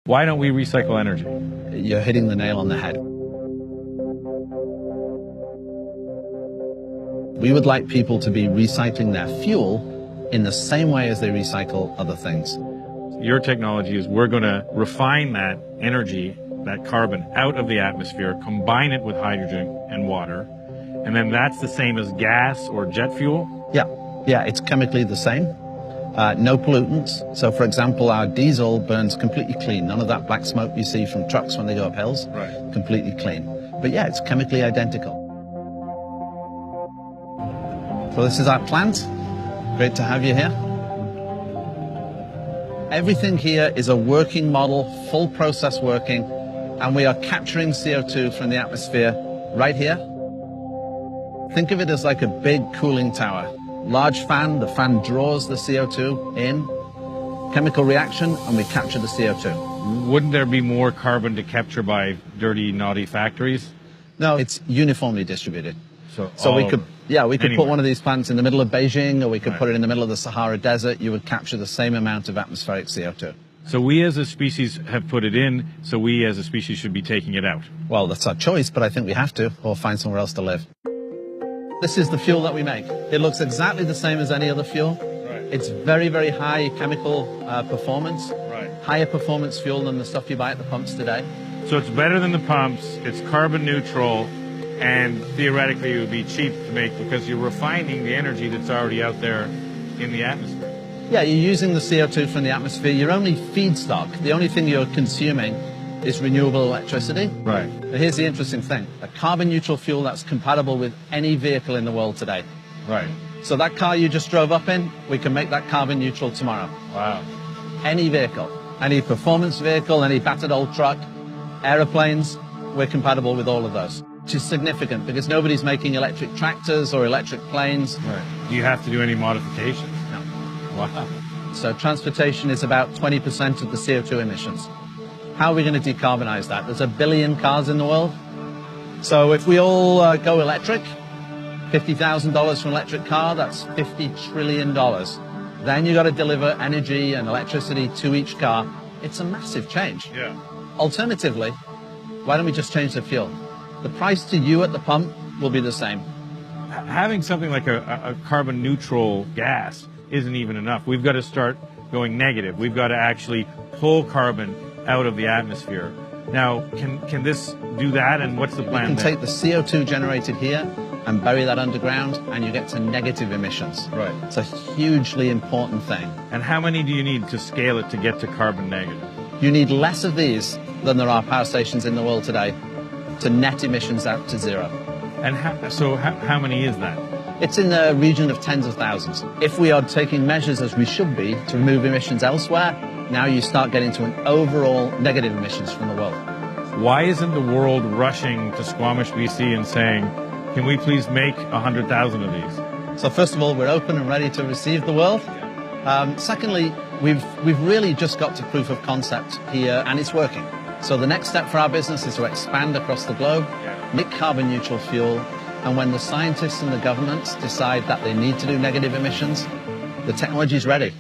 Why don't we recycle energy? You're hitting the nail on the head. We would like people to be recycling their fuel in the same way as they recycle other things. Your technology is we're going to refine that energy, that carbon, out of the atmosphere, combine it with hydrogen and water, and then that's the same as gas or jet fuel? Yeah, it's chemically the same. No pollutants. So, for example, our diesel burns completely clean. None of that black smoke you see from trucks when they go up hills. Right. Completely clean. But yeah, it's chemically identical. So this is our plant. Great to have you here. Everything here is a working model, full process working, and we are capturing CO2 from the atmosphere right here. Think of it as like a big cooling tower. Large fan, the fan draws the CO2 in, chemical reaction, and we capture the CO2. Wouldn't there be more carbon to capture by dirty, naughty factories? No, it's uniformly distributed. So we could anywhere. put one of these plants in the middle of Beijing, or we could Right. put it in the middle of the Sahara Desert. You would capture the same amount of atmospheric CO2. So we as a species have put it in, so we as a species should be taking it out. Well, that's our choice, but I think we have to, or find somewhere else to live. This is the fuel that we make. It looks exactly the same as any other fuel. Right. It's very, very high chemical performance. Right. Higher performance fuel than the stuff you buy at the pumps today. So it's better than the pumps, it's carbon neutral, and theoretically it would be cheap to make because you're refining the energy that's already out there in the atmosphere. Yeah, you're using the CO2 from the atmosphere. Your only feedstock, the only thing you're consuming is renewable electricity. Right. Now, here's the interesting thing. A carbon neutral fuel that's compatible with any vehicle in the world today. Right. So that car you just drove up in, we can make that carbon neutral tomorrow. Wow. Any vehicle, any performance vehicle, any battered old truck, aeroplanes, we're compatible with all of those. Which is significant because nobody's making electric tractors or electric planes. Right. Do you have to do any modifications? No. Wow. So transportation is about 20% of the CO2 emissions. How are we going to decarbonize that? There's 1 billion cars in the world. So if we all go electric, $50,000 for an electric car, that's $50 trillion. Then you got to deliver energy and electricity to each car. It's a massive change. Yeah. Alternatively, why don't we just change the fuel? The price to you at the pump will be the same. Having something like a carbon neutral gas isn't even enough. We've got to start going negative. We've got to actually pull carbon out of the atmosphere. Now, can this do that, and what's the plan You can there? take the CO2 generated here and bury that underground, and you get to negative emissions. Right. It's a hugely important thing. And how many do you need to scale it to get to carbon negative? You need less of these than there are power stations in the world today to net emissions out to zero. And how many is that? It's in the region of tens of thousands. If we are taking measures as we should be to remove emissions elsewhere, now you start getting to an overall negative emissions from the world. Why isn't the world rushing to Squamish, BC and saying, can we please make 100,000 of these? So first of all, we're open and ready to receive the world. Secondly, we've really just got to proof of concept here, and it's working. So the next step for our business is to expand across the globe, make carbon neutral fuel, and when the scientists and the governments decide that they need to do negative emissions, the technology is ready.